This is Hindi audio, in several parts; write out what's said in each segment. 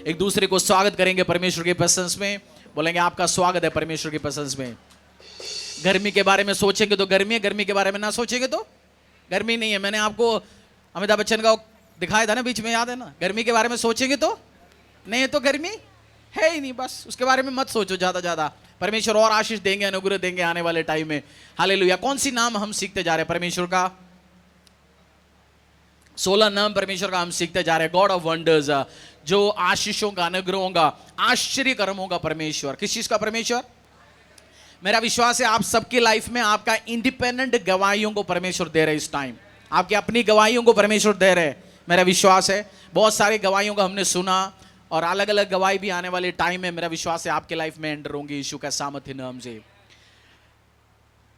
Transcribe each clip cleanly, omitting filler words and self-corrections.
एक दूसरे को स्वागत करेंगे परमेश्वर के प्रेजेंस में, बोलेंगे आपका स्वागत है परमेश्वर के प्रेजेंस में। गर्मी के बारे में सोचेंगे तो गर्मी है, गर्मी के बारे में ना सोचेंगे तो गर्मी नहीं है। मैंने आपको अमिताभ बच्चन का दिखाया था ना बीच में, याद है ना? गर्मी के बारे में सोचेंगे तो नहीं है तो गर्मी है ही नहीं, बस उसके बारे में मत सोचो ज्यादा। परमेश्वर और आशीष देंगे, अनुग्रह देंगे आने वाले टाइम में। हालेलुया। कौन सी नाम हम सीखते जा रहे हैं परमेश्वर का? 16 नाम परमेश्वर का हम सीखते जा रहे हैं। गॉड ऑफ वंडर्स, जो आशीषों का, अनुग्रहों का, आश्चर्य कर्मों का परमेश्वर। किस चीज का परमेश्वर? मेरा विश्वास है आप सबकी लाइफ में आपका इंडिपेंडेंट गवाहियों को परमेश्वर दे रहे हैं। इस टाइम आपकी अपनी गवाहियों को परमेश्वर दे रहे हैं। मेरा विश्वास है बहुत सारी गवाहियों का हमने सुना और अलग अलग गवाही भी आने वाले टाइम में मेरा विश्वास है आपके लाइफ में एंटर होंगी यीशु का सामर्थ्य नाम से।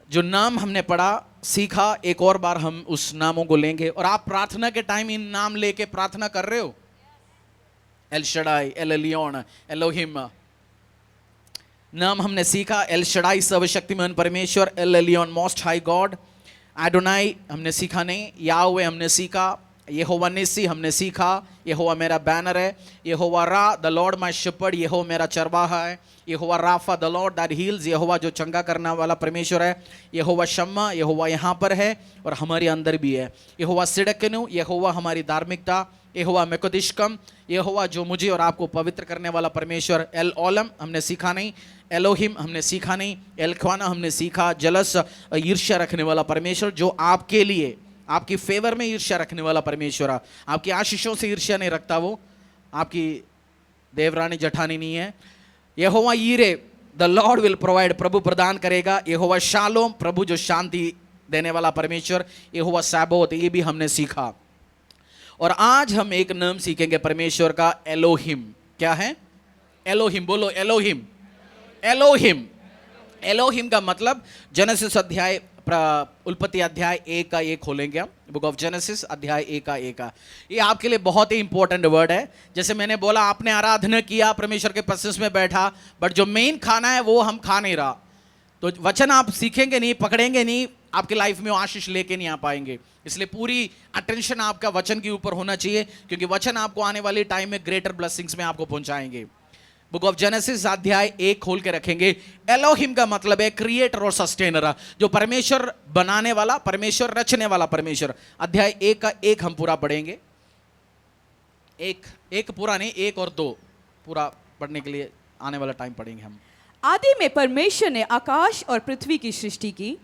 जो नाम हमने पढ़ा, सीखा, एक और बार हम उस नामों को लेंगे। और आप प्रार्थना के टाइम इन नाम लेके प्रार्थना कर रहे हो? L Shaddai, El Elyon, Elohim नाम हमने सीखा। एल शडाई सर्वशक्तिमान परमेश्वर, El Elyon most high God, Adonai हमने सीखा नहीं, याहवे हमने सीखा, यहोवा निसी हमने सीखा, यहोवा मेरा बैनर है, Jehovah Raah the Lord my shepherd, यहोवा मेरा चरवाहा है, Jehovah Rapha the Lord that heals, यहोवा जो चंगा करने वाला परमेश्वर है, यहोवा शम्मा, यहोवा यहाँ पर है और हमारे अंदर भी है, यहोवा सिडकनु, यहोवा हमारी धार्मिकता, यहोवा मेकोदिशकम, यहोवा जो मुझे और आपको पवित्र करने वाला परमेश्वर। एल ओलम हमने सीखा नहीं, एलोहिम हमने सीखा नहीं, एल ख्वाना हमने सीखा, जलस ईर्ष्या रखने वाला परमेश्वर, जो आपके लिए आपकी फेवर में ईर्ष्या रखने वाला परमेश्वर, आपकी आशीषों से ईर्ष्या नहीं रखता, वो आपकी देवरानी जठानी नहीं है। यहोवा यीरे द लॉर्ड विल प्रोवाइड, प्रभु प्रदान करेगा। यहोवा शालोम, प्रभु जो शांति देने वाला परमेश्वर। यहोवा सैबोत, ये भी हमने सीखा। और आज हम एक नाम सीखेंगे परमेश्वर का, एलोहिम। क्या है? एलोहिम। बोलो एलोहिम। एलोहिम, एलोहिम का मतलब जेनेसिस अध्याय, उत्पत्ति अध्याय 1 का 1 खोलेंगे हम। बुक ऑफ जेनेसिस अध्याय 1 का 1 का। ये आपके लिए बहुत ही इंपॉर्टेंट वर्ड है। जैसे मैंने बोला, आपने आराधना किया, परमेश्वर के प्रेजेंस में बैठा, बट जो मेन खाना है वो हम खा नहीं रहा, तो वचन आप सीखेंगे नहीं, पकड़ेंगे नहीं, आपकी लाइफ में आशीष लेके नहीं आ पाएंगे। इसलिए पूरी अटेंशन आपका वचन के ऊपर होना चाहिए, क्योंकि वचन आपको आने वाले टाइम में ग्रेटर ब्लेसिंग्स में आपको पहुंचाएंगे। बुक ऑफ जेनेसिस अध्याय 1 खोल के रखेंगे। एलोहिम का मतलब है क्रिएटर और सस्टेनर, जो परमेश्वर बनाने वाला, परमेश्वर रचने वाला परमेश्वर। अध्याय 1 का 1 हम पूरा पढ़ेंगे। एक पूरा नहीं, 1 और 2 पूरा पढ़ने के लिए आने वाला टाइम पढ़ेंगे हम। आदि में परमेश्वर ने आकाश और पृथ्वी की सृष्टि की।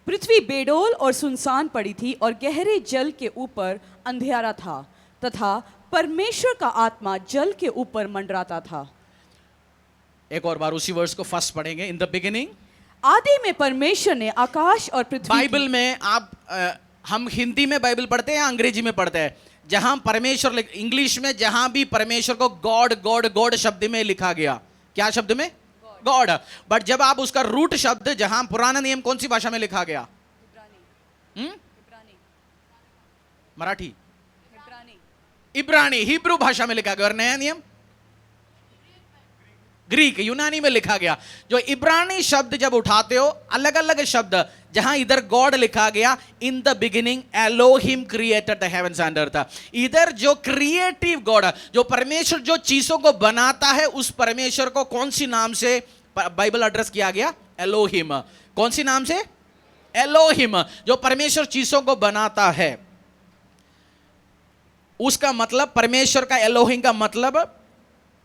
पृथ्वी बेडोल और सुनसान पड़ी थी और गहरे जल के ऊपर अंधेरा था, तथा परमेश्वर का आत्मा जल के ऊपर मंडराता था। एक और बार उसी वर्ष को फर्स्ट पढ़ेंगे। इन द बिगिनिंग, आदि में परमेश्वर ने आकाश और पृथ्वी बाइबल में आप हम हिंदी में बाइबल पढ़ते हैं या अंग्रेजी में पढ़ते हैं? जहां परमेश्वर, इंग्लिश में जहां भी परमेश्वर को गॉड गॉड गॉड शब्द में लिखा गया, क्या शब्द में? गॉड। बट जब आप उसका रूट शब्द, जहां पुराना नियम कौन सी भाषा में लिखा गया? मराठी, इब्रानी, हिब्रू भाषा में लिखा गया। और नया नियम ग्रीक, यूनानी में लिखा गया। जो इब्रानी शब्द जब उठाते हो, अलग अलग शब्द, जहां इधर गॉड लिखा गया, in the beginning Elohim created the heavens and earth, इधर जो क्रिएटिव गॉड, जो परमेश्वर जो चीजों को बनाता है, उस परमेश्वर को कौन सी नाम से बाइबल एड्रेस किया गया? एलोहिम। कौन सी नाम से? एलोहिम। जो परमेश्वर चीजों को बनाता है, उसका मतलब, परमेश्वर का एलोहिम का मतलब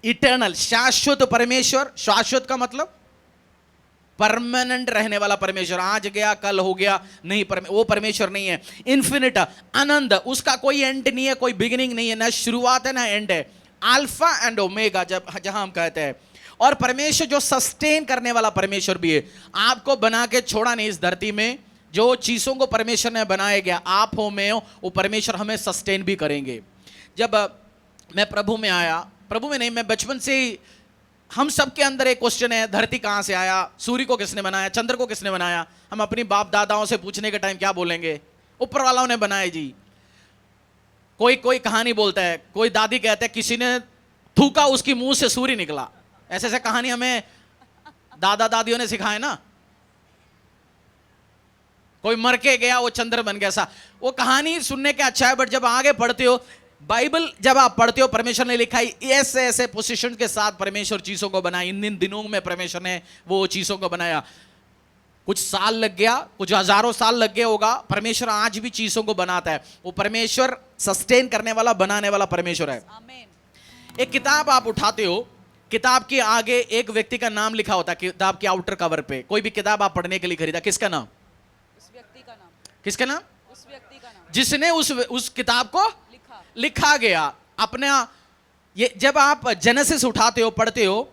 इटर्नल, शाश्वत परमेश्वर। शाश्वत का मतलब परमानेंट रहने वाला परमेश्वर। आज गया कल हो गया नहीं, वो परमेश्वर नहीं है। इन्फिनिट, अनंत, उसका कोई एंड नहीं है, कोई बिगिनिंग नहीं है, ना शुरुआत है ना एंड है। अल्फा एंड ओमेगा जहां हम कहते हैं। और परमेश्वर जो सस्टेन करने वाला परमेश्वर भी है। आपको बना के छोड़ा नहीं इस धरती में। जो चीजों को परमेश्वर ने बनाया गया, आप हो मैं हो, वो परमेश्वर हमें सस्टेन भी करेंगे। जब मैं प्रभु में आया, प्रभु में नहीं, मैं बचपन से, हम सबके अंदर एक क्वेश्चन है, धरती कहां से आया, सूर्य को किसने बनाया, चंद्र को किसने बनाया? हम अपनी बाप दादाओं से पूछने के टाइम क्या बोलेंगे? ऊपर वालों ने बनाए जी। कोई कहानी बोलता है, कोई दादी कहते हैं किसी ने थूका, उसकी मुंह से सूर्य निकला। ऐसे ऐसे कहानी हमें दादा दादियों ने सिखाए ना। कोई मर के गया, वो चंद्र बन गया। सा वो कहानी सुनने के अच्छा है, बट जब आगे पढ़ते हो, बाइबल जब आप पढ़ते हो, परमेश्वर ने लिखा है ऐसे ऐसे पोजीशन के साथ परमेश्वर चीजों को बनाया, इन दिनों में परमेश्वर ने वो चीजों को बनाया। कुछ साल लग गया, कुछ हजारों साल लग गया होगा, परमेश्वर आज भी चीजों को बनाता है। वो परमेश्वर सस्टेन करने वाला, बनाने वाला परमेश्वर है। एक किताब आप उठाते हो, किताब के आगे एक व्यक्ति का नाम लिखा होता है, किताब के आउटर कवर पे। कोई भी किताब आप पढ़ने के लिए खरीदा, किसका नाम? उस व्यक्ति का नाम। किसका नाम? उस व्यक्ति का नाम जिसने उस किताब को लिखा गया। अपना ये जब आप जेनेसिस उठाते हो, पढ़ते हो,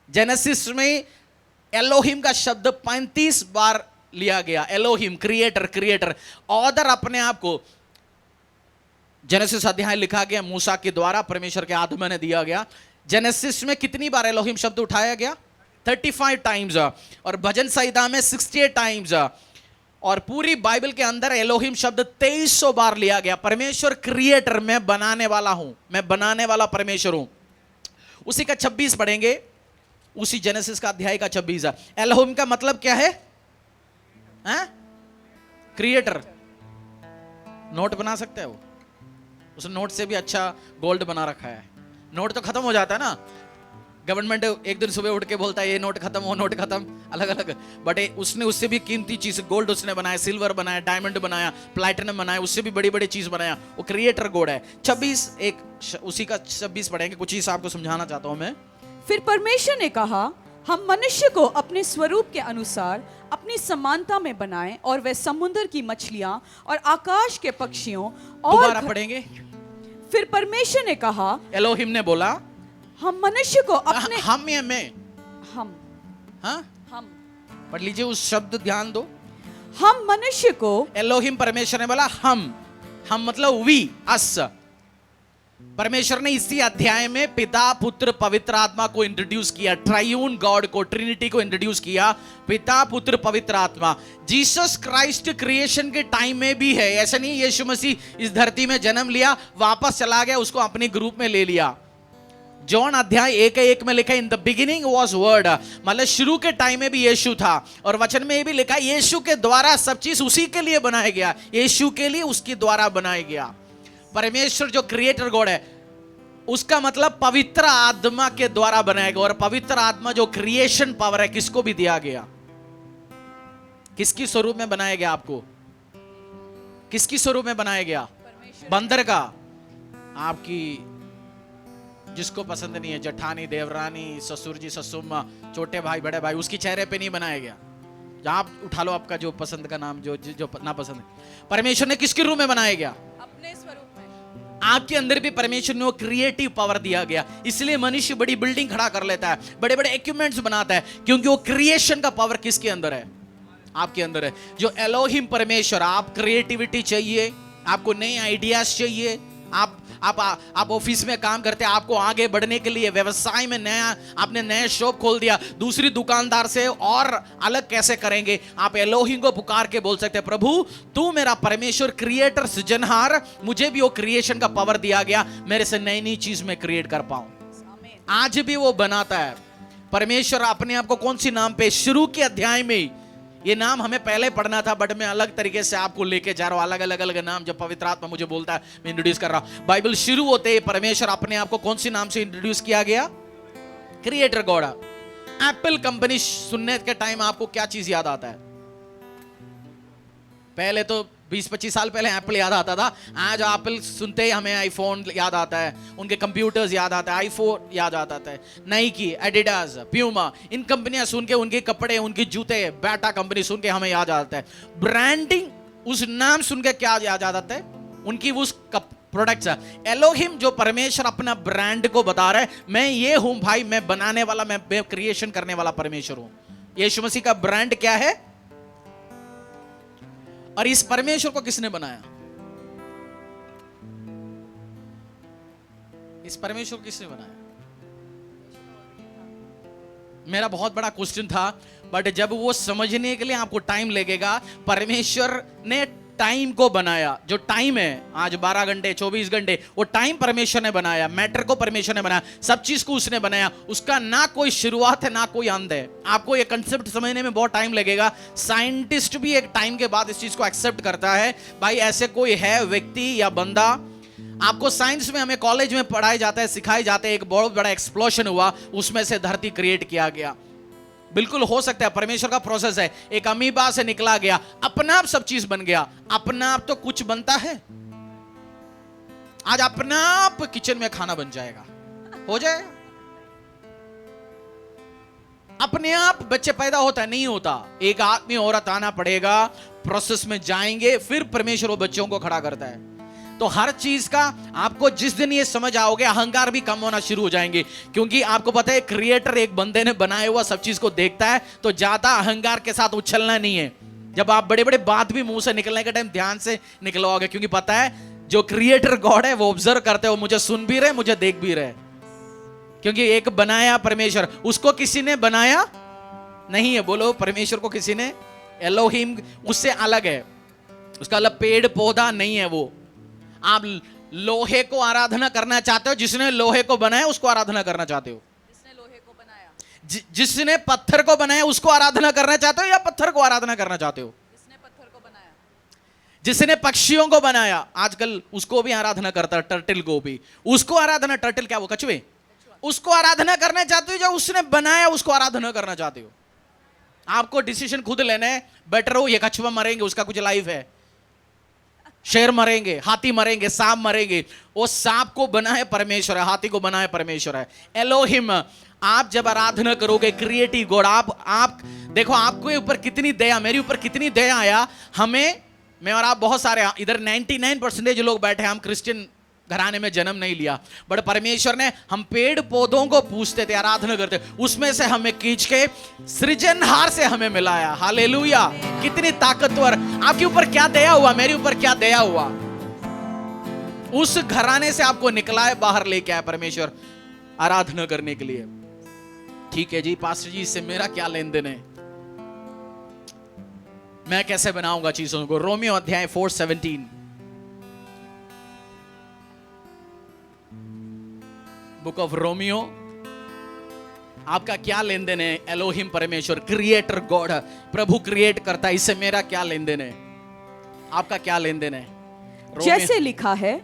जेनेसिस में एलोहिम का शब्द 35 बार लिया गया। Elohim creator, creator. ऑर्डर अपने आप को जेनेसिस अध्याय लिखा गया मूसा के द्वारा, परमेश्वर के आत्मा ने दिया गया। जेनेसिस में कितनी बार एलोहिम शब्द उठाया गया? 35 टाइम्स। और भजन संहिता में 68 टाइम्स। और पूरी बाइबल के अंदर एलोहिम शब्द 2300 बार लिया गया। परमेश्वर क्रिएटर, मैं बनाने वाला हूं, मैं बनाने वाला परमेश्वर हूं। उसी का 26 पढ़ेंगे, उसी जेनेसिस का अध्याय का 26। एलोहिम का मतलब क्या है? क्रिएटर। नोट बना सकते हैं वो, उस नोट से भी अच्छा गोल्ड बना रखा है। नोट तो खत्म हो जाता है ना, गवर्नमेंट एक दिन सुबह उठ के बोलता है ये नोट खत्म, वो नोट खत्म, अलग अलग। बट उसने उससे भी कीमती चीज, गोल्ड उसने बनाया, सिल्वर बनाया, डायमंड बनाया, प्लैटिनम बनाया, उससे भी बड़ी बड़ी चीज बनाया। वो क्रिएटर गॉड है। 26 एक उसी का 26 पढ़ेंगे, कुछ चीज आपको समझाना चाहता हूं मैं। फिर परमेश्वर ने कहा, हम मनुष्य को अपने स्वरूप के अनुसार अपनी समानता में बनाएं, और वह समुद्र की मछलियां और आकाश के पक्षियों दोबारा पढ़ेंगे। फिर परमेश्वर ने कहा, एलोहिम ने बोला, हम मनुष्य को अपने हम या मैं? हम हम पढ़ लीजिए उस शब्द, ध्यान दो। हम मनुष्य को, एलोहिम परमेश्वर ने बोला हम मतलब वी, अस। परमेश्वर ने इसी अध्याय में पिता, पुत्र, पवित्र आत्मा को इंट्रोड्यूस किया। ट्रायून गॉड को, ट्रिनिटी को इंट्रोड्यूस किया। पिता, पुत्र, पवित्र आत्मा। जीसस क्राइस्ट क्रिएशन के टाइम में भी है। ऐसा नहीं यीशु मसीह इस धरती में जन्म लिया, वापस चला गया, उसको अपने ग्रुप में ले लिया। जॉन अध्याय 1:1 में लिखा, इन द बिगिनिंग वॉज वर्ड, मतलब शुरू के टाइम में भी यीशु था। और वचन में ये भी लिखा, यीशु के द्वारा सब चीज उसी के लिए बनाया गया, यीशु के लिए, उसके द्वारा बनाया गया। परमेश्वर जो क्रिएटर गॉड है, उसका मतलब पवित्र आत्मा के द्वारा बनाया गया। और पवित्र आत्मा जो क्रिएशन पावर है, किसको भी दिया गया? किसकी स्वरूप में बनाया गया? आपको किसकी स्वरूप में बनाया गया? बंदर का। आपकी जिसको पसंद नहीं है, जठानी, देवरानी, ससुर जी, ससुर, छोटे भाई, बड़े भाई, उसकी चेहरे पे नहीं बनाया गया। आप उठा लो आपका जो पसंद का नाम, जो ना पसंद है। परमेश्वर ने किसके रूप में बनाया गया? अपने स्वरूप में। आपके अंदर भी परमेश्वर ने वो क्रिएटिव पावर दिया गया। इसलिए मनुष्य बड़ी बिल्डिंग खड़ा कर लेता है, बड़े बड़े इक्विपमेंट्स बनाता है, क्योंकि वो क्रिएशन का पावर किसके अंदर है? आपके अंदर है। जो एलोहिम परमेश्वर, आप क्रिएटिविटी चाहिए, आपको नए आइडियाज चाहिए, आप ऑफिस में काम करते हैं, आपको आगे बढ़ने के लिए व्यवसाय में नया, आपने नया शॉप खोल दिया, दूसरी दुकानदार से और अलग कैसे करेंगे? आप एलोहिम को पुकार के बोल सकते हैं, प्रभु तू मेरा परमेश्वर, क्रिएटर, सृजनहार, मुझे भी वो क्रिएशन का पावर दिया गया, मेरे से नई नई चीज में क्रिएट कर पाऊं। आज भी वो बनाता है। परमेश्वर अपने आप को कौन सी नाम पे? शुरू के अध्याय में ये नाम हमें पहले पढ़ना था, बट मैं अलग तरीके से आपको लेके जा रहा हूं। अलग अलग नाम जब पवित्र आत्मा मुझे बोलता है, मैं इंट्रोड्यूस कर रहा हूं। बाइबल शुरू होते ही परमेश्वर अपने आप को कौन सी नाम से इंट्रोड्यूस किया गया? Creator God. एप्पल कंपनी सुनने के टाइम आपको क्या चीज याद आता है? पहले तो 20-25 साल पहले एप्पल याद आता था। आज एप्पल सुनते ही हमें आईफोन याद आता है, उनके कंप्यूटर्स याद आता है, आईफोन याद आता है, नाइकी, एडिडास, प्यूमा, इन कंपनियां सुन के, उनके कपड़े, उनके जूते, बाटा कंपनी सुन के हमें याद आता है। ब्रांडिंग, उस नाम सुन के क्या याद आता है? उनकी उस प्रोडक्ट्स। एलोहिम जो परमेश्वर अपना ब्रांड को बता रहा है, मैं ये हूं भाई, मैं बनाने वाला, मैं क्रिएशन करने वाला परमेश्वर हूं। यीशु मसीह का ब्रांड क्या है? और इस परमेश्वर को किसने बनाया? इस परमेश्वर को किसने बनाया? मेरा बहुत बड़ा क्वेश्चन था, बट जब वो समझने के लिए आपको टाइम लगेगा। परमेश्वर ने टाइम को बनाया। जो टाइम है आज 12 घंटे 24 घंटे, वो टाइम परमेश्वर ने बनाया। मैटर को परमेश्वर ने बनाया, सब चीज को उसने बनाया। उसका ना कोई शुरुआत है ना कोई अंत है। आपको ये कंसेप्ट समझने में बहुत टाइम लगेगा। साइंटिस्ट भी एक टाइम के बाद इस चीज को एक्सेप्ट करता है, भाई ऐसे कोई है व्यक्ति या बंदा आपको साइंस में हमें कॉलेज में पढ़ाया जाता है, सिखाए जाते हैं, एक बहुत बड़ा एक्सप्लोशन हुआ, उसमें से धरती क्रिएट किया गया। बिल्कुल हो सकता है, परमेश्वर का प्रोसेस है। एक अमीबा से निकला गया, अपना आप सब चीज बन गया। अपना आप तो कुछ बनता है, आज अपना आप किचन में खाना बन जाएगा, हो जाएगा। अपने आप बच्चे पैदा होता है, नहीं होता। एक आदमी औरत आना पड़ेगा, प्रोसेस में जाएंगे, फिर परमेश्वर वो बच्चों को खड़ा करता है। तो हर चीज का आपको जिस दिन ये समझ आओगे, अहंकार भी कम होना शुरू हो जाएंगे। क्योंकि आपको पता है क्रिएटर एक बंदे ने बनाया हुआ सब चीज को देखता है, तो ज्यादा अहंकार के साथ उछलना नहीं है। जब आप बड़े बड़े बात भी मुंह से निकलने के टाइम ध्यान से निकलवाओगे, क्योंकि पता है जो क्रिएटर गॉड है वो ऑब्जर्व करते हो, मुझे सुन भी रहे, मुझे देख भी रहे। क्योंकि एक बनाया परमेश्वर, उसको किसी ने बनाया नहीं है। बोलो, परमेश्वर को किसी ने, एलोहिम उससे अलग है, उसका अलग पेड़ पौधा नहीं है वो। आप लोहे को आराधना करना चाहते हो, जिसने लोहे को बनाया उसको आराधना करना चाहते हो? जिसने लोहे को बनाया, जिसने पत्थर को बनाया उसको आराधना करना चाहते हो, या पत्थर को आराधना करना चाहते हो? जिसने पत्थर को बनाया। जिसने पक्षियों को बनाया, आजकल उसको भी आराधना करता है, टर्टल को भी। उसको आराधना, टर्टल क्या वो कछुए, उसको आराधना करना चाहते हो, जो उसने बनाया उसको आराधना करना चाहते हो? आपको डिसीजन खुद लेना है। बेटर हो ये कछुआ मरेंगे, उसका कुछ लाइफ है, शेर मरेंगे, हाथी मरेंगे, सांप मरेंगे। वो सांप को बनाए परमेश्वर है, हाथी को बनाए परमेश्वर है, एलोहिम। आप जब आराधना करोगे क्रिएटिव गॉड, आप देखो आपके ऊपर कितनी दया, मेरे ऊपर कितनी दया आया। हमें, मैं और आप बहुत सारे इधर 99% लोग बैठे हैं, हम क्रिश्चियन घराने में जन्म नहीं लिया, बट परमेश्वर ने, हम पेड़ पौधों को पूजते थे, आराधना करते, उसमें से हमें खींच के सृजनहार से हमें मिलाया। हालेलुया, कितनी ताकतवर। आपके ऊपर क्या दया हुआ, मेरे ऊपर क्या दया हुआ। उस घराने से आपको निकला है, बाहर लेके आया परमेश्वर आराधना करने के लिए। ठीक है जी पास्टर जी, इससे मेरा क्या लेन देन है, मैं कैसे बनाऊंगा चीजों को? रोमियो अध्याय 4:17, बुक ऑफ रोमियो। आपका क्या लेन देन है? एलोहिम परमेश्वर, क्रिएटर गॉड, प्रभु क्रिएट करता है, इससे मेरा क्या लेन देन है? आपका क्या लेन देन है? जैसे लिखा है,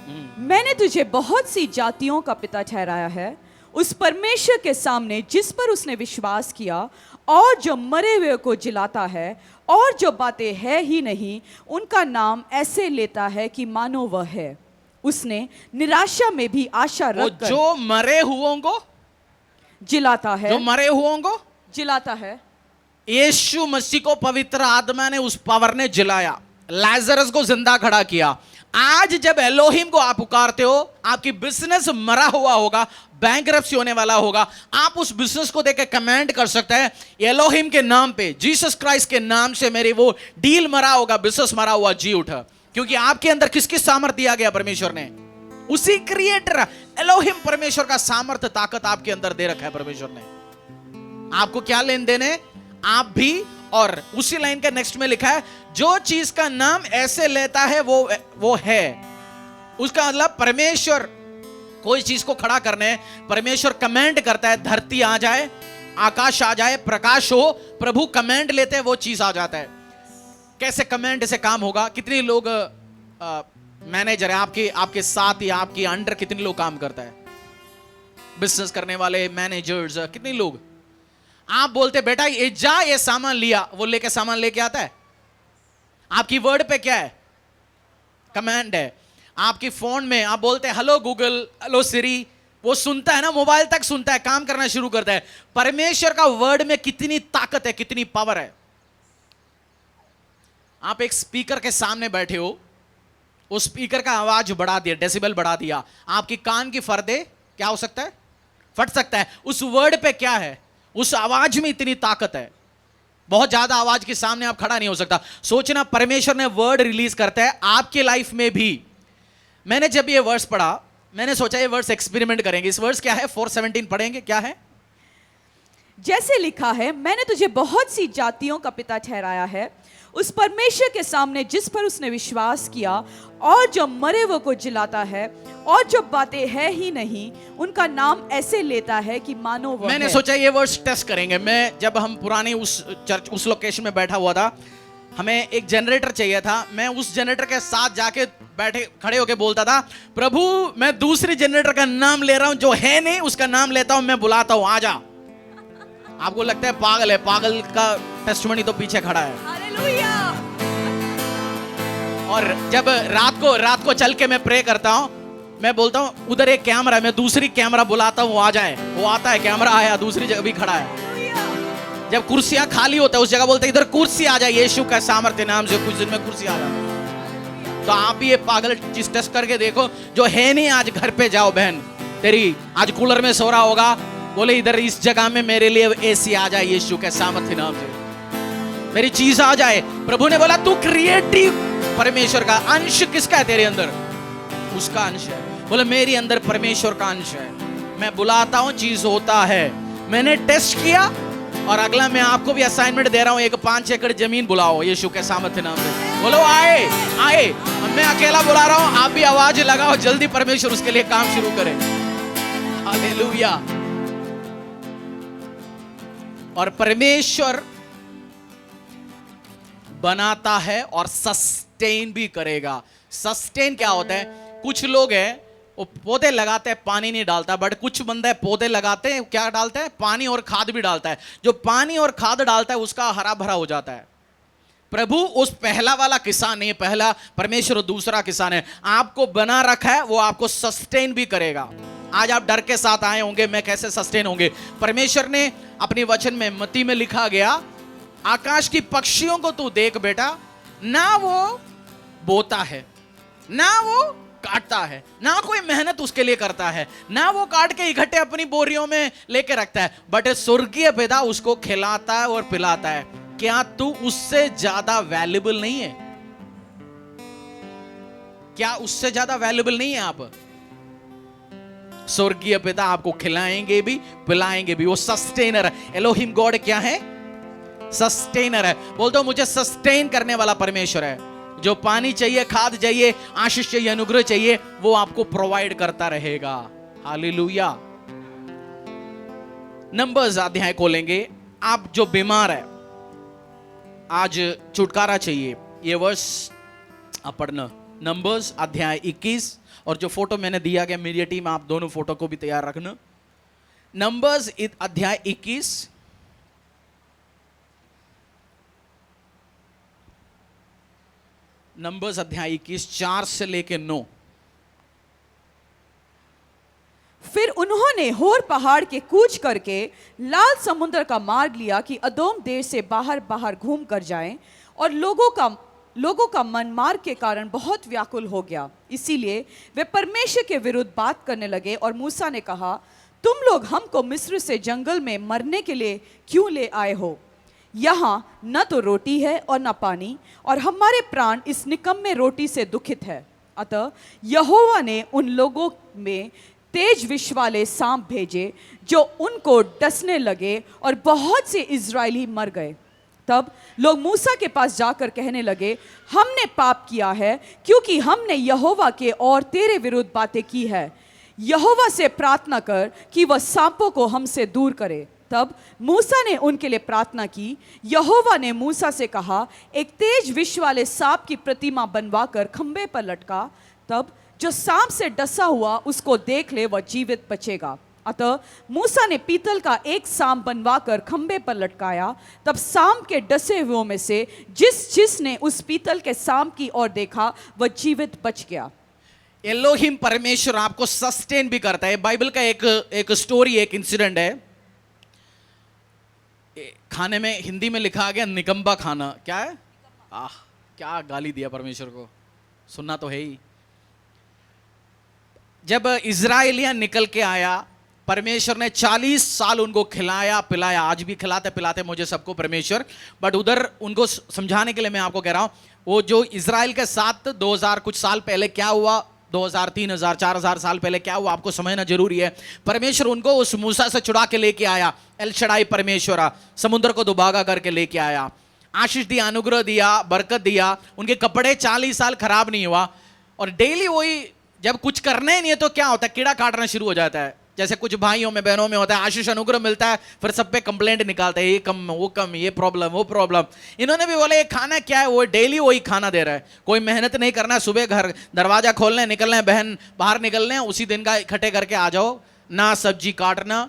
मैंने तुझे बहुत सी जातियों का पिता ठहराया है, उस परमेश्वर के सामने जिस पर उसने विश्वास किया, और जो मरे हुए को जिलाता है, और जो बातें है ही नहीं उनका नाम ऐसे लेता है कि मानो वह है। उसने निराशा में भी आशा रखकर, जो मरे हुओं को जिलाता है, जो मरे हुओं को जिलाता है। यीशु मसीह को पवित्र आत्मा ने, उस पावर ने जिलाया, लाजरस को जिंदा खड़ा किया। आज जब एलोहिम को आप पुकारते हो, आपकी बिजनेस मरा हुआ होगा, बैंकरप्सी होने वाला होगा, आप उस बिजनेस को देकर कमेंड कर सकते हैं, एलोहिम के नाम पे, जीसस क्राइस्ट के नाम से मेरी वो डील मरा होगा, बिजनेस मरा हुआ जी उठा। क्योंकि आपके अंदर किसकी सामर्थ्य दिया गया? परमेश्वर ने, उसी क्रिएटर एलोहिम परमेश्वर का सामर्थ्य, ताकत आपके अंदर दे रखा है परमेश्वर ने। आपको क्या लेन देन है? आप भी, और उसी लाइन का नेक्स्ट में लिखा है, जो चीज का नाम ऐसे लेता है वो है। उसका मतलब परमेश्वर कोई चीज को खड़ा करने, परमेश्वर कमेंड करता है, धरती आ जाए, आकाश आ जाए, प्रकाश हो, प्रभु कमेंड लेते हैं, वो चीज आ जाता है। कैसे कमेंड से काम होगा? कितने लोग मैनेजर है आपके साथ या आपके अंडर? कितने लोग काम करता है? बिजनेस करने वाले मैनेजर्स, कितने लोग? आप बोलते बेटा ये जा, ये सामान लिया, वो लेके सामान लेके आता है। आपकी वर्ड पे क्या है? कमांड है। आपकी फोन में आप बोलते हैं हेलो गूगल, हेलो सिरी, वो सुनता है ना, मोबाइल तक सुनता है, काम करना शुरू करता है। परमेश्वर का वर्ड में कितनी ताकत है, कितनी पावर है। आप एक स्पीकर के सामने बैठे हो, उस स्पीकर का आवाज बढ़ा दिया, डेसिबल बढ़ा दिया, आपकी कान की पर्दे क्या हो सकता है? फट सकता है। उस वर्ड पे क्या है? उस आवाज में इतनी ताकत है, बहुत ज्यादा आवाज के सामने आप खड़ा नहीं हो सकता। सोचना, परमेश्वर ने वर्ड रिलीज करता है आपके लाइफ में भी। मैंने जब ये वर्स पढ़ा, मैंने सोचा ये वर्स एक्सपेरिमेंट करेंगे। इस वर्स क्या है? 4:17 पढ़ेंगे, क्या है? जैसे लिखा है, मैंने तुझे बहुत सी जातियों का पिता ठहराया है, उस परमेश्वर के सामने जिस पर उसने विश्वास किया, और जो मरे हुए को जिलाता है, और जो बातें है ही नहीं उनका नाम ऐसे लेता है कि मानो वह मैंने है। सोचा ये वर्ड्स टेस्ट करेंगे। मैं जब हम पुरानी उस चर्च, उस लोकेशन में बैठा हुआ था, हमें एक जनरेटर चाहिए था। मैं उस जनरेटर के साथ जाके बैठे खड़े होके बोलता था, प्रभु मैं दूसरी जनरेटर का नाम ले रहा हूं, जो है नहीं उसका नाम लेता हूं, मैं बुलाता हूं, आ जा। आपको लगता है पागल है, पागल का टेस्टिमनी तो पीछे खड़ा है। हालेलुया। और जब रात को चल के मैं प्रे करता हूं, मैं बोलता हूं उधर एक कैमरा है, मैं दूसरी कैमरा बुलाता हूं, वो आ जाए, वो आता है, कैमरा आया, दूसरी जगह भी खड़ा है। जब कुर्सियां खाली होता है उस जगह बोलते हैं इधर कुर्सी आ जाए, यीशु का सामर्थ्य नाम से कुछ दिन में कुर्सी आ जाए। तो आप भी ये पागल चीज टेस्ट करके देखो, जो है नहीं आज घर पे जाओ, बहन तेरी आज कूलर में सो रहा होगा, बोले इधर इस जगह में मेरे लिए एसी आ जाए, यीशु के सामर्थ्य नाम से मेरी चीज आ जाए। प्रभु ने बोला तू क्रिएटिव परमेश्वर का अंश किसका है तेरे अंदर? उसका अंश है। बोले मेरे अंदर परमेश्वर का अंश है, मैं बुलाता हूं, चीज होता है। मैंने टेस्ट किया और अगला मैं आपको भी असाइनमेंट दे रहा हूं, एक 5 एकड़ जमीन बुलाओ यीशु के सामर्थ्य नाम से। बोलो आए आए, मैं अकेला बुला रहा हूं, आप भी आवाज लगाओ, जल्दी परमेश्वर उसके लिए काम शुरू करे। हालेलुया। और परमेश्वर बनाता है और सस्टेन भी करेगा। सस्टेन क्या होता है? कुछ लोग हैं वो पौधे लगाते हैं, पानी नहीं डालता, बट कुछ बंदा है पौधे लगाते हैं, क्या डालता है? पानी और खाद भी डालता है। जो पानी और खाद डालता है उसका हरा भरा हो जाता है। प्रभु उस पहला वाला किसान नहीं है, पहला परमेश्वर दूसरा किसान है। आपको बना रखा है, वो आपको सस्टेन भी करेगा। आज आप डर के साथ आए होंगे, मैं कैसे सस्टेन होंगे? परमेश्वर ने अपने वचन में मत्ती में लिखा गया, आकाश की पक्षियों को तू देख बेटा, ना वो बोता है, ना वो काटता है, ना कोई मेहनत उसके लिए करता है, ना वो काट के इकट्ठे अपनी बोरियों में लेके रखता है, बट स्वर्गीय पिता उसको खिलाता है और पिलाता है। क्या तू उससे ज्यादा वैल्यूबल नहीं है? क्या उससे ज्यादा वैल्यूबल नहीं है आप? स्वर्गीय पिता आपको खिलाएंगे भी पिलाएंगे भी, वो सस्टेनर है। एलोहिम गॉड क्या है? सस्टेनर है। बोल दो मुझे सस्टेन करने वाला परमेश्वर है। जो पानी चाहिए, खाद चाहिए, आशीष चाहिए, अनुग्रह चाहिए, वो आपको प्रोवाइड करता रहेगा। हालेलुया। नंबर्स अध्याय खोलेंगे। आप जो बीमार है, आज छुटकारा चाहिए, ये वर्ष आप पढ़ना। नंबर्स अध्याय 21, और जो फोटो मैंने दिया गया मीडिया टीम, आप दोनों फोटो को भी तैयार रखना। नंबर्स अध्याय 21, नंबर्स अध्याय 21 4 से लेके 9। फिर उन्होंने होर पहाड़ के कूच करके लाल समुद्र का मार्ग लिया कि अदोम देश से बाहर बाहर घूम कर जाएं, और लोगों का मन मार्ग के कारण बहुत व्याकुल हो गया। इसीलिए वे परमेश्वर के विरुद्ध बात करने लगे, और मूसा ने कहा, तुम लोग हमको मिस्र से जंगल में मरने के लिए क्यों ले आए हो? यहाँ न तो रोटी है और न पानी, और हमारे प्राण इस निकम्मे रोटी से दुखित है। अतः यहोवा ने उन लोगों में तेज विष वाले सांप भेजे, जो उनको डसने लगे, और बहुत से इजरायली मर गए। तब लोग मूसा के पास जाकर कहने लगे, हमने पाप किया है, क्योंकि हमने यहोवा के और तेरे विरुद्ध बातें की है। यहोवा से प्रार्थना कर कि वह सांपों को हमसे दूर करे। तब मूसा ने उनके लिए प्रार्थना की। यहोवा ने मूसा से कहा, एक तेज विष वाले सांप की प्रतिमा बनवाकर खंबे पर लटका, तब जो सांप से डसा हुआ उसको देख ले, वह जीवित बचेगा। अतः मूसा ने पीतल का एक सांप बनवाकर खंबे पर लटकाया। तब सांप के डसे हुओं में से जिसने उस पीतल के सांप की ओर देखा, वह जीवित बच गया। एलोहिम परमेश्वर आपको सस्टेन भी करता है। बाइबल का एक स्टोरी, एक इंसिडेंट है। खाने में हिंदी में लिखा गया निकम्बा खाना। क्या है? क्या गाली दिया परमेश्वर को, सुनना तो है ही। जब इजराइलियां निकल के आया, परमेश्वर ने 40 साल उनको खिलाया पिलाया। आज भी खिलाते पिलाते मुझे सबको परमेश्वर, बट उधर उनको समझाने के लिए मैं आपको कह रहा हूं, वो जो इजराइल के साथ 2000 कुछ साल पहले क्या हुआ, 2000 3000 4000 साल पहले क्या हुआ, आपको समझना जरूरी है। परमेश्वर उनको उस मूसा से छुड़ा के लेके आया। एल शडाई परमेश्वर समुद्र को दुभागा करके लेके आया, आशीष दिया, अनुग्रह दिया, बरकत दिया। उनके कपड़े 40 साल खराब नहीं हुआ। और डेली वही, जब कुछ करना ही नहीं है तो क्या होता है, कीड़ा काटना शुरू हो जाता है। जैसे कुछ भाइयों में बहनों में होता है, आशीष अनुग्रह मिलता है, फिर सब पे कंप्लेंट निकालते हैं, ये कम वो कम, ये प्रॉब्लम वो प्रॉब्लम। इन्होंने भी बोला ये खाना क्या है, वो डेली वही खाना दे रहा है, कोई मेहनत नहीं करना, सुबह घर दरवाजा खोलने निकलना, बहन बाहर निकलने, उसी दिन का इकट्ठे करके आ जाओ, ना सब्जी काटना,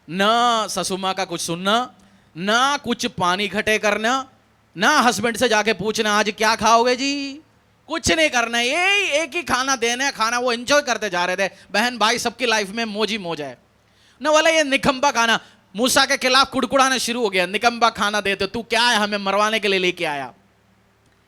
ना ससुमा का कुछ सुनना, ना कुछ पानी इकट्ठे करना, ना हस्बैंड से जाके पूछना आज क्या खाओगे जी, कुछ नहीं करना, यही एक ही खाना देना है, खाना वो एंजॉय करते जा रहे थे। बहन भाई सबकी लाइफ में मौज ही मौज है ना। वाला ये निकम्बा खाना, मूसा के खिलाफ कुड़कुड़ाना शुरू हो गया, निकम्बा खाना देते, तू क्या है हमें मरवाने के लिए लेके आया।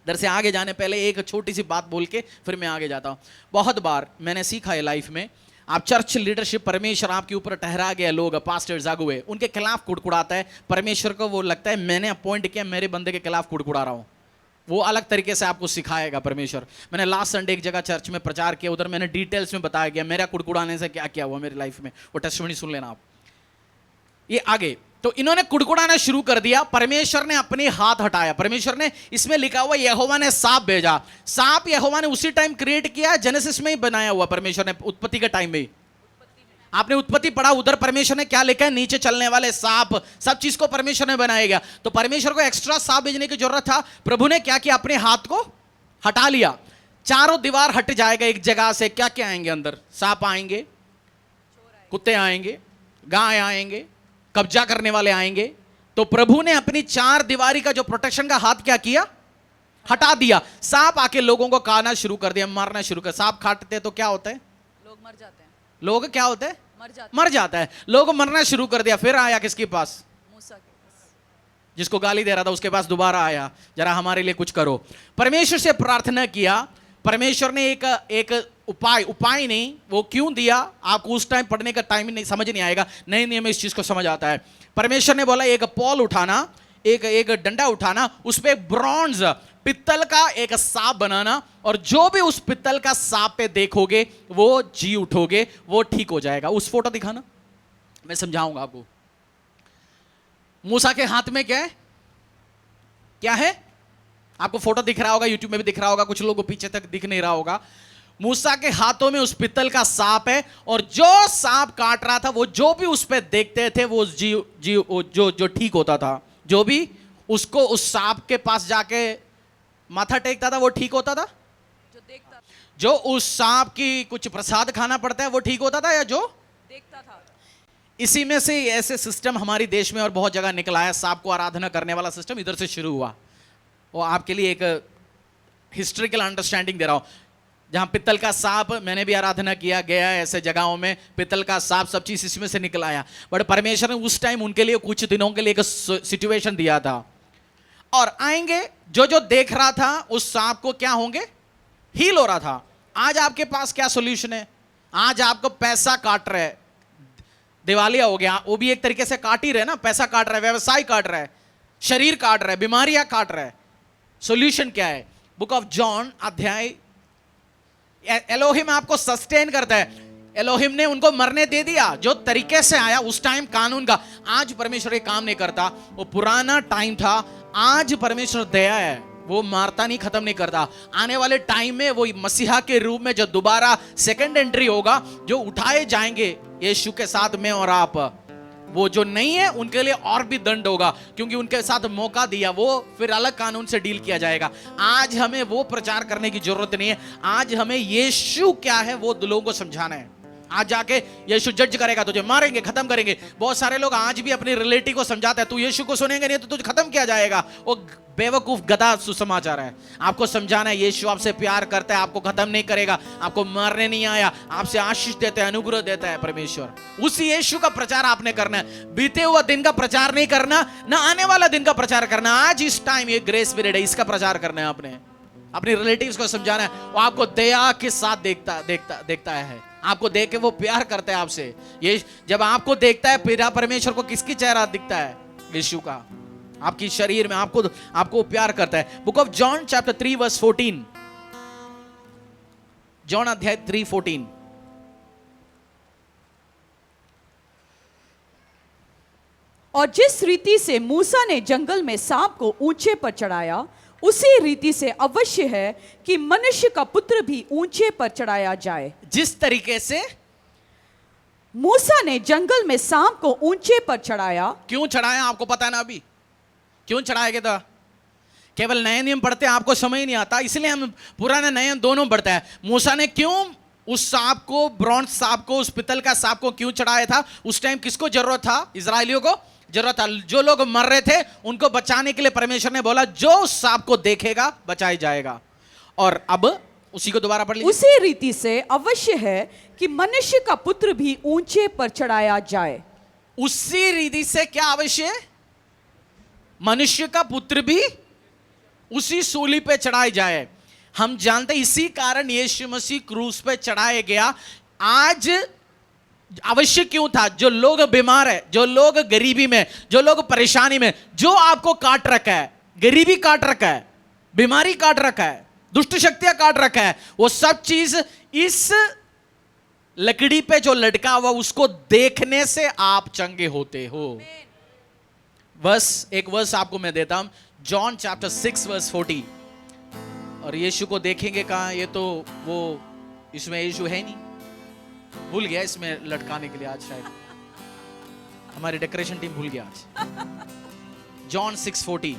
इधर से आगे जाने पहले एक छोटी सी बात बोल के फिर मैं आगे जाता हूं। बहुत बार मैंने सीखा है लाइफ में, आप चर्च लीडरशिप, परमेश्वर आपके ऊपर ठहरा गया, लोग पास्टर्स अगुए उनके खिलाफ कुड़कुड़ाता है, परमेश्वर को वो लगता है मैंने अपॉइंट किया, मेरे बंदे के खिलाफ कुड़कुड़ा रहा हूं। वो अलग तरीके से आपको सिखाएगा परमेश्वर। मैंने लास्ट संडे एक जगह चर्च में प्रचार किया, उधर मैंने डिटेल्स में बताया गया मेरा कुड़कुड़ाने से क्या क्या हुआ मेरी लाइफ में, वो टेस्टिमनी सुन लेना आप। ये आगे तो इन्होंने कुड़कुड़ाना शुरू कर दिया, परमेश्वर ने अपने हाथ हटाया। परमेश्वर ने, इसमें लिखा हुआ यहोवा ने सांप भेजा। सांप यहोवा ने उसी टाइम क्रिएट किया, जेनेसिस में ही बनाया हुआ परमेश्वर ने, उत्पत्ति के टाइम में ही। आपने उत्पत्ति पढ़ा, उधर परमेश्वर ने क्या लिखा है, नीचे चलने वाले सांप, सब चीज को परमेश्वर ने बनाया गया। तो परमेश्वर को एक्स्ट्रा सांप भेजने की जरूरत था, प्रभु ने क्या किया, अपने हाथ को हटा लिया, चारों दीवार हट जाएगा एक जगह से। क्या क्या आएंगे अंदर, सांप आएंगे, कुत्ते आएंगे, गाय आएंगे, कब्जा करने वाले आएंगे। तो प्रभु ने अपनी चार दीवारी का जो प्रोटेक्शन का हाथ क्या किया, हटा दिया। सांप आके लोगों को खाना शुरू कर दिया, मारना शुरू कर। सांप काटते तो क्या होता है, लोग मर जाते हैं। लोग क्या होते हैं, मर जाता है। लोग मरना शुरू कर दिया। फिर आया किसके पास, मूसा के पास। जिसको गाली दे रहा था उसके पास दोबारा आया, जरा हमारे लिए कुछ करो। परमेश्वर से प्रार्थना किया, परमेश्वर ने एक उपाय नहीं, वो क्यों दिया आपको उस टाइम पढ़ने का टाइम ही नहीं, समझ नहीं आएगा, नहीं नहीं हमें इस चीज को समझ आता है। परमेश्वर ने बोला एक पॉल उठाना, एक डंडा उठाना, उस पे ब्रॉन्ज पित्तल का एक सांप बनाना, और जो भी उस पित्तल का सांप पे देखोगे वो जी उठोगे, वो ठीक हो जाएगा। उस फोटो दिखाना, मैं समझाऊंगा आपको। मूसा के हाथ में क्या है, क्या है, आपको फोटो दिख रहा होगा, यूट्यूब में भी दिख रहा होगा, कुछ लोगों को पीछे तक दिख नहीं रहा होगा। मूसा के हाथों में उस पित्तल का सांप है, और जो सांप काट रहा था वो जो भी उस पे देखते थे वो जो ठीक होता था, जो भी उसको उस सांप के पास जाके माथा टेकता था वो ठीक होता था। जो देखता, जो उस सांप की कुछ प्रसाद खाना पड़ता है वो ठीक होता था, या जो देखता था। इसी में से ऐसे सिस्टम हमारे देश में और बहुत जगह निकला है। सांप को आराधना करने वाला सिस्टम इधर से शुरू हुआ। वो आपके लिए एक हिस्ट्रिकल अंडरस्टैंडिंग दे रहा हूं। जहां पित्तल का सांप, मैंने भी आराधना किया गया है ऐसे जगहों में, पित्तल का सांप सब चीज इसमें से निकल आया। बट परमेश्वर ने उस टाइम उनके लिए कुछ दिनों के लिए एक सिचुएशन दिया था, और आएंगे जो देख रहा था उस सांप को क्या होंगे, हील हो रहा था। आज आपके पास क्या सॉल्यूशन है, आज आपको पैसा काट रहा है, दिवालिया हो गया, वो भी एक तरीके से काट ही रहे ना, पैसा काट रहा है, व्यवसाय काट रहा है, शरीर काट रहा है, बीमारियां काट रहा है। सॉल्यूशन क्या है, बुक ऑफ जॉन अध्याय, एलोहिम आपको सस्टेन करता है। एलोहिम ने उनको मरने दे दिया, जो तरीके से आया उस टाइम कानून का। आज परमेश्वर ये काम नहीं करता, वो पुराना टाइम था। आज परमेश्वर दया है, वो मारता नहीं, खत्म नहीं करता। आने वाले टाइम में वो मसीहा के रूप में जो दोबारा सेकंड एंट्री होगा, जो उठाए जाएंगे यीशु के साथ में और आप, वो जो नहीं है उनके लिए और भी दंड होगा, क्योंकि उनके साथ मौका दिया, वो फिर अलग कानून से डील किया जाएगा। आज हमें वो प्रचार करने की जरूरत नहीं है, आज हमें यीशु क्या है वो लोगों को समझाना है। आज जाके यीशु जज करेगा, तुझे मारेंगे, खत्म करेंगे। बहुत सारे लोग आज भी अपने रिलेटिव को समझाते हैं, तू यीशु को सुनेंगे नहीं तो तुझे खत्म किया जाएगा। वो बेवकूफ गधा सुसमाचार है। आपको समझाना है यीशु आपसे प्यार करता है, आपको खत्म नहीं करेगा, आपको मारने नहीं आया, आपसे आशीष देता है, अनुग्रह देता है परमेश्वर। उसी यीशु का प्रचार आपने करना है। बीते हुआ दिन का प्रचार नहीं करना, ना आने वाला दिन का प्रचार करना। आज इस टाइम ये ग्रेस पीरियड है, इसका प्रचार करना है आपने। अपने रिलेटिव्स को समझाना है, वो आपको दया के साथ देखता है, आपको देख के वो प्यार करता है आपसे। ये जब आपको देखता है, पिता परमेश्वर को किसकी चेहरा दिखता है, यीशु का। आपकी शरीर में आपको प्यार करता है। Book of John chapter 3 verse 14, John अध्याय 3:14। और जिस रीति से मूसा ने जंगल में सांप को ऊंचे पर चढ़ाया, उसी रीति से अवश्य है कि मनुष्य का पुत्र भी ऊंचे पर चढ़ाया जाए। जिस तरीके से मूसा ने जंगल में सांप को ऊंचे पर चढ़ाया। क्यों चढ़ाया आपको पता है ना अभी? क्यों चढ़ाया गया था? केवल नए नियम पढ़ते हैं, आपको समझ नहीं आता, इसलिए हम पुराने नए दोनों पढ़ते हैं। मूसा ने क्यों उस सांप को, ब्रॉन्ज सांप को, उस पितल का सांप को क्यों चढ़ाया था? उस टाइम किसको जरूरत था? इजरायलियों को जरूरत था। जो लोग मर रहे थे उनको बचाने के लिए परमेश्वर ने बोला जो उस सांप को देखेगा बचाया जाएगा। और अब उसी को दोबारा पढ़ लीजिए। उसी रीति से अवश्य है कि मनुष्य का पुत्र भी ऊंचे पर चढ़ाया जाए। उसी रीति से क्या अवश्य है? मनुष्य का पुत्र भी उसी सूली पे चढ़ाया जाए। हम जानते इसी कारण यीशु मसीह क्रूस पे चढ़ाया गया। आज अवश्य क्यों था? जो लोग बीमार है, जो लोग गरीबी में, जो लोग परेशानी में, जो आपको काट रखा है, गरीबी काट रखा है, बीमारी काट रखा है, दुष्ट शक्तियां काट रखा है, वो सब चीज इस लकड़ी पे जो लटका हुआ उसको देखने से आप चंगे होते हो। एक वर्स आपको मैं देता हूं, जॉन चैप्टर 6 वर्स 40। और यीशु को देखेंगे कहां? ये तो वो इसमें यीशु है नहीं, भूल गया इसमें लटकाने के लिए। आज शायद हमारी डेकोरेशन टीम भूल गया आज। जॉन 6:40।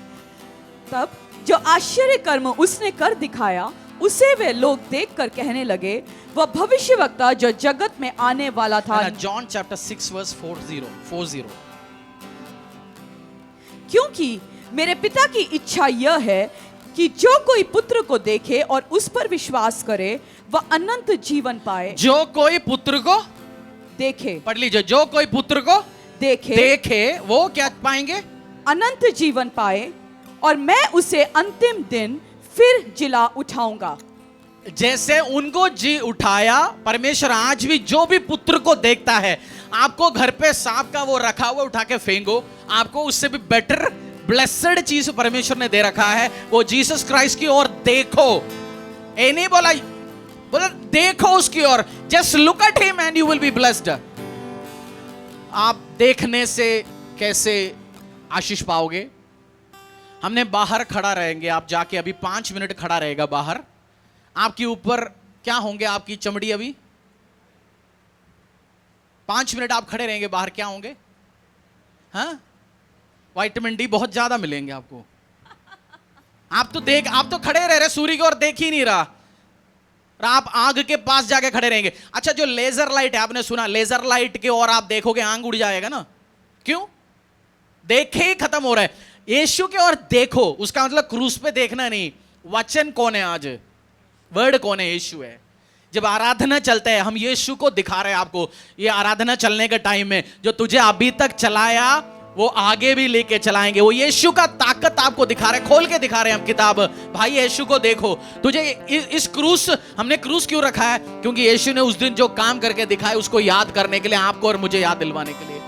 तब जो आश्चर्य कर्म उसने कर दिखाया उसे वे लोग देखकर कहने लगे वह भविष्यवक्ता जो जगत में आने वाला था। John chapter 6 verse 40। क्योंकि मेरे पिता की इच्छा यह है कि जो कोई पुत्र को देखे और उस पर विश्वास करे वह अनंत जीवन पाए। जो कोई पुत्र को देखे, पढ़ लीजिए, जो कोई पुत्र को देखे वो क्या पाएंगे? अनंत जीवन पाए, और मैं उसे अंतिम दिन फिर जिला उठाऊंगा। जैसे उनको जी उठाया, परमेश्वर आज भी जो भी पुत्र को देखता है, आपको घर पे सांप का वो रखा हुआ उठा के फेंको, आपको उससे भी बेटर ब्लेस्ड चीज परमेश्वर ने दे रखा है, वो जीसस क्राइस्ट की ओर देखो। ए नहीं बोला देखो उसकी ओर, just look at him and you will be blessed. आप देखने से कैसे आशीष पाओगे? हमने बाहर खड़ा रहेंगे, आप जाके अभी 5 मिनट खड़ा रहेगा बाहर, आपके ऊपर क्या होंगे? आपकी चमड़ी अभी 5 मिनट आप खड़े रहेंगे बाहर, क्या होंगे? हाँ, विटामिन डी बहुत ज्यादा मिलेंगे आपको। आप तो खड़े रह रहे सूर्य की ओर, देख ही नहीं रहा, और आप आग के पास जाके खड़े रहेंगे। अच्छा, जो लेजर लाइट है, आपने सुना लेजर लाइट के और आप देखोगे आंग उड़ जाएगा ना? क्यों? देखे ही खत्म हो रहा है। यीशु के और देखो, उसका मतलब क्रूस पे देखना नहीं। वचन कौन है? आज वर्ड कौन है? यीशु है। जब आराधना चलता है, हम यीशु को दिखा रहे हैं आपको। ये आराधना चलने के टाइम में जो तुझे अभी तक चलाया वो आगे भी लेके चलाएंगे। वो यीशु का ताकत आपको दिखा रहे हैं, खोल के दिखा रहे हैं हम किताब। भाई यीशु को देखो। तुझे इस क्रूस, हमने क्रूस क्यों रखा है? क्योंकि यीशु ने उस दिन जो काम करके दिखाया उसको याद करने के लिए, आपको और मुझे याद दिलवाने के लिए।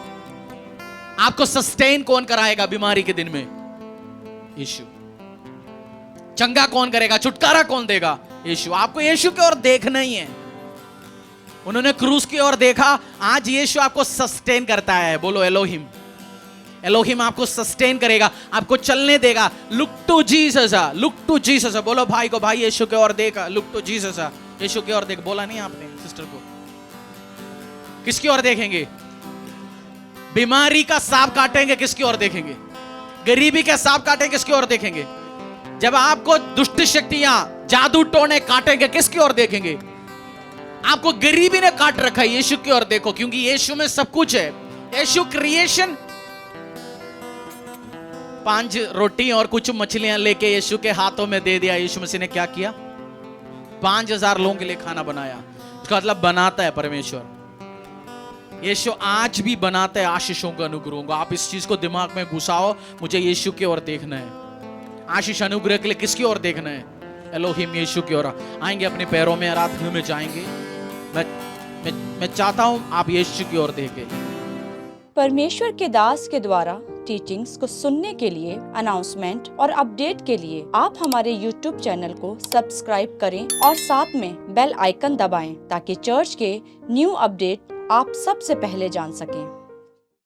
आपको सस्टेन कौन कराएगा बीमारी के दिन में? यीशु। चंगा कौन करेगा? छुटकारा कौन देगा? यीशु। आपको यीशु की ओर देखना ही है। उन्होंने क्रूस की ओर देखा, आज यीशु आपको सस्टेन करता है। बोलो एलोहिम। एलोहिम आपको सस्टेन करेगा, आपको चलने देगा। Look to Jesus, look to Jesus. बोलो भाई को, भाई यीशु की ओर देखा, लुक टू जीसस, यीशु की ओर देख। बोला नहीं आपने सिस्टर को? किसकी ओर देखेंगे? बीमारी का सांप काटेंगे, किसकी ओर देखेंगे? गरीबी का सांप काटेंगे, किसकी ओर देखेंगे? जब आपको दुष्ट शक्तियां, जादू टोने काटेंगे, किसकी ओर देखेंगे? आपको गरीबी ने काट रखा है, यीशु की ओर देखो, क्योंकि यीशु में सब कुछ है। यीशु क्रिएशन 5 रोटी और कुछ मछलियां लेके यीशु के हाथों में दे दिया। यीशु मसीह ने क्या किया? 5000 लोगों के लिए खाना बनाया। इसका मतलब बनाता है परमेश्वर। यीशु आज भी बनाता है आशीषों का, अनुग्रहों का। आप इस चीज को दिमाग में घुसाओ, मुझे यीशु की ओर देखना है। आशीष अनुग्रह के लिए किसकी ओर देखना है? एलोहिम, यीशु की ओर। आएंगे अपने पैरों में, आराधना में जाएंगे। मैं चाहता हूं आप यीशु की ओर देखें। परमेश्वर के दास के द्वारा टीचिंग्स को सुनने के लिए, अनाउंसमेंट और अपडेट के लिए आप हमारे YouTube चैनल को सब्सक्राइब करें और साथ में बेल आइकन दबाएं ताकि चर्च के न्यू अपडेट आप सबसे पहले जान सकें।